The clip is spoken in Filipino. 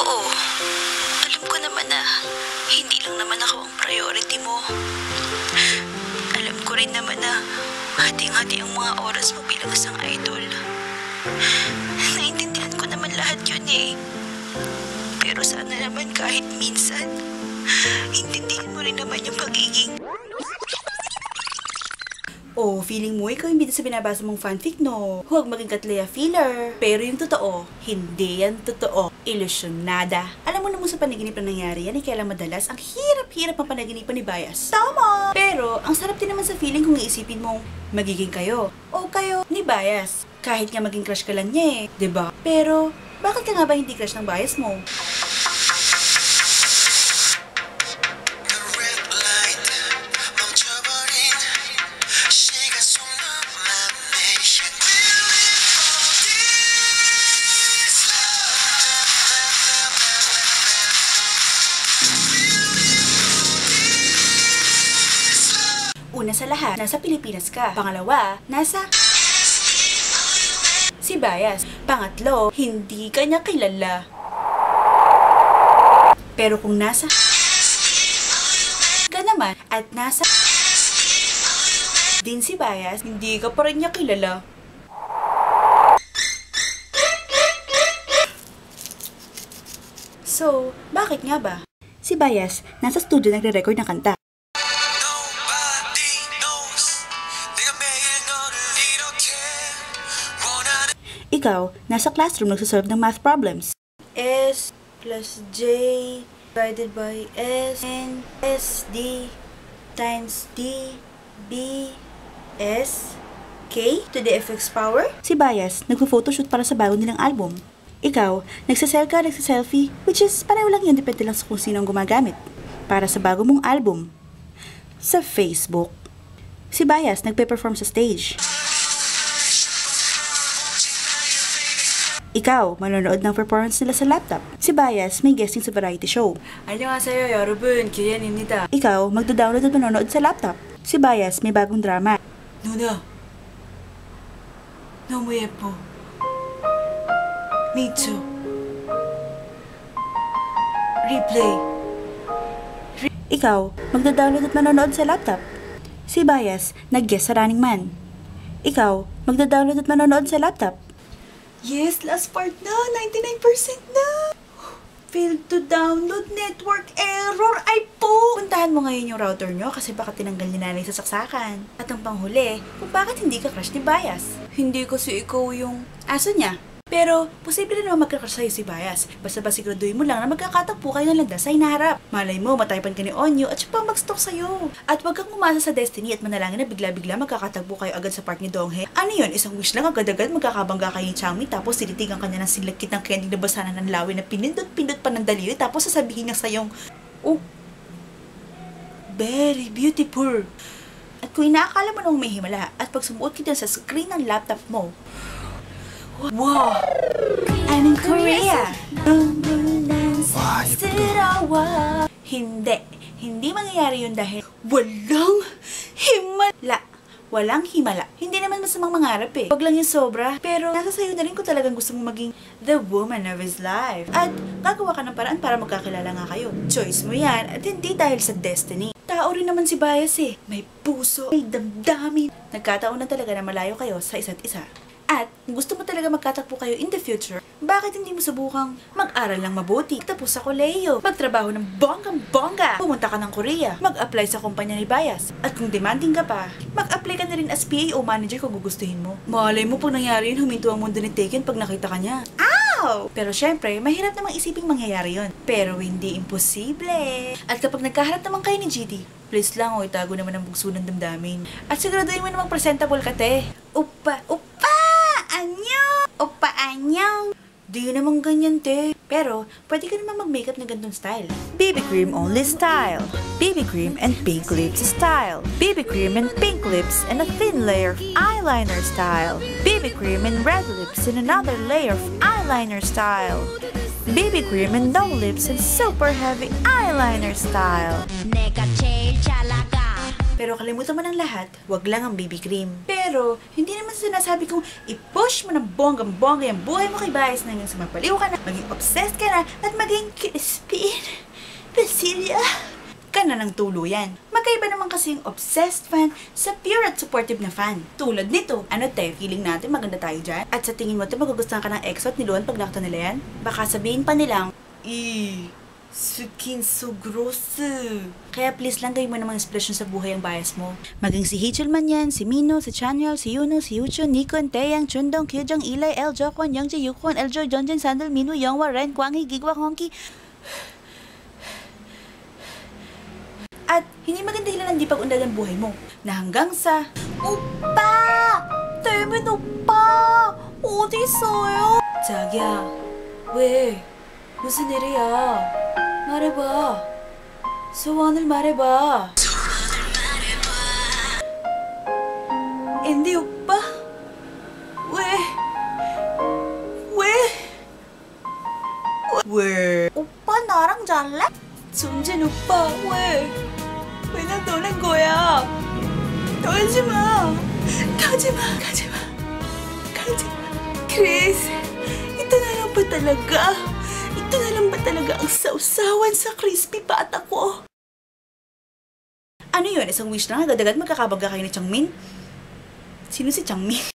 Oo, alam ko naman na hindi lang naman ako ang priority mo. Alam ko rin naman na hating-hati ang mga oras mo bilang isang idol. Naintindihan ko naman lahat yun eh. Pero sana naman kahit minsan, intindihin mo rin naman yung pagiging... Oh, feeling mo ikaw yung bida sa binabasa mong fanfic, no? Huwag maging Katleya filler. Pero yung totoo, hindi yan totoo. Ilusyonada. Alam mo naman sa panaginip na nangyari yan, kaya lang madalas, ang hirap-hirap ang panaginipan ni Bias. Tama! Pero, ang sarap din naman sa feeling kung iisipin mong magiging kayo. O kayo ni Bias. Kahit nga maging crush ka lang niya eh, 'di ba? Pero, bakit ka nga ba hindi crush ng Bias mo? Una sa lahat, nasa Pilipinas ka. Pangalawa, nasa... si Bias. Pangatlo, hindi ka niya kilala. Pero kung nasa... ka naman at nasa... din si Bias, hindi ka pa rin niya kilala. So, bakit nga ba? Si Bias, nasa studio nagre-record ng kanta. Ikaw, nasa classroom nagsasolve ng math problems. S plus J divided by S and SD times D B S K to the FX power. Si Bias, nagpo-photoshoot para sa bago nilang album. Ikaw, nagsaselfie, which is pareho lang yan, depende lang sa kung sino ang gumagamit. Para sa bago mong album. Sa Facebook. Si Bias, nagpe-perform sa stage. Ikaw, manonood ng performance nila sa laptop. Si Bias, may guesting sa variety show. 안녕하세요, 여러분. 기현입니다. Ikaw, magda-download at manonood sa laptop. Si Bias, may bagong drama. 누나, 너무 예뻐. Me too. Replay. Ikaw, magda-download at manonood sa laptop. Si Bias, nag-guest sa Running Man. Ikaw, magda-download at manonood sa laptop. Yes, last part na. 99% na. Failed to download, network error. Ay po! Puntahan mo ngayon yung router nyo kasi baka tinanggal ni nanay sa saksakan. At ang panghuli, kung bakit hindi ka crush ni Bias. Hindi kasi ikaw yung aso niya. Pero, posible na naman magka-crush sa'yo si Bias. Basta ba siguraduhin mo lang na magkakatagpo kayo ng landas sa hinaharap. Malay mo, mataypan ka ni Onyo at siya pa mag-stalk sa'yo. At wag kang umasa sa destiny at manalangin na bigla-bigla magkakatagpo kayo agad sa park ni Donghae. Ano yun? Isang wish lang agad-agad magkakabangga kayo ni Changmi tapos sinitigan ka niya ng silagkit ng candy na basanan ng lawin na pinindot-pindot pa ng daliri tapos sasabihin niya sa'yong, oh, very beautiful. At kung inaakala mo nung may himala at pag sumuot kita sa screen ng laptop mo, wow! I'm in Korea! Hindi mangyayari yun dahil walang himala. Walang himala. Hindi naman masamang mangarap eh. Wag lang yung sobra. Pero nasa sayo na rin kung talagang gusto mong maging the woman of his life. At gagawa ka ng paraan para magkakilala nga kayo. Choice mo yan at hindi dahil sa destiny. Tao rin naman si Bias eh. May puso, may damdamin. Nagkataon na talaga na malayo kayo sa isa't isa. At kung gusto mo talaga magkatakbo kayo in the future, bakit hindi mo subukang mag-aral ng mabuti, tapos sa kolehiyo, magtrabaho ng bonggang-bongga, pumunta ka ng Korea, mag-apply sa kumpanya ni Bias. At kung demanding ka pa, mag-apply ka na rin as PA o manager kung gugustuhin mo. Malay mo pag nangyari yun, huminto ang mundo ni Taken pag nakita ka niya. Ow! Pero syempre, mahirap namang isiping mangyayari yun. Pero hindi imposible. At kapag nagkaharap naman kayo ni GD, please lang o itago naman ang bugso ng damdamin. At siguraduhin mo namang presentable ka, te. Upa! Anyong! Opa, anyong! Di naman ganyan, te. Pero, pwede ka naman mag-makeup na gantong style. BB cream only style. BB cream and pink lips style. BB cream and pink lips and a thin layer of eyeliner style. BB cream and red lips and another layer of eyeliner style. BB cream and no lips and super heavy eyeliner style. 내가 제일 잘 나가. Pero kalimutan mo ng lahat, wag lang ang BB cream. Pero, hindi naman sinasabi kong i-push mo ng bonggang-bongga yung buhay mo kay Bias na hanggang sumapaliw ka na, maging obsessed ka na, at maging crispy, Basilia ka na ng tuluyan. Magkaiba naman kasi yung obsessed fan sa pure at supportive na fan. Tulad nito. Ano te, feeling natin maganda tayo dyan? At sa tingin mo te, magugustuhan ka ng EXO at ni Luan pag nakita nila yan? Baka sabihin pa nilang, Sukin so gross. Kaya please lang gawin mo namang inspiration sa buhay ang Bias mo. Maging si Hachel man yan, si Mino, si Chanyeol, si Yuno, si Yuchun, Nikon, Taeyang, Chundong, Kyujong, Eli, El, Jokwon, Youngji, Yukwon, Eljoy, Jonjin, Sandal, Minu, Youngwa, Ren, Kwangi, Gigwa, Hongki. At hindi maganda hilalang di pag-unlad ang buhay mo. Na hanggang sa, Oppa! Temen Oppa! 어디 있어요? 자기야, 왜? 무슨 일이야? 말해봐. 소원을 말해봐. 앤디 오빠? 왜? 오빠 나랑 잘래? 존진 오빠, 왜? 왜 난 너란 거야? 가지마. 가지마. Chris, ito na lang ba talaga? Ito na lang ba talaga ang sausawan sa crispy pata ko? Ano yun? Isang wish lang agad-agad magkakabagga kayo ni Changmin? Sino si Changmin?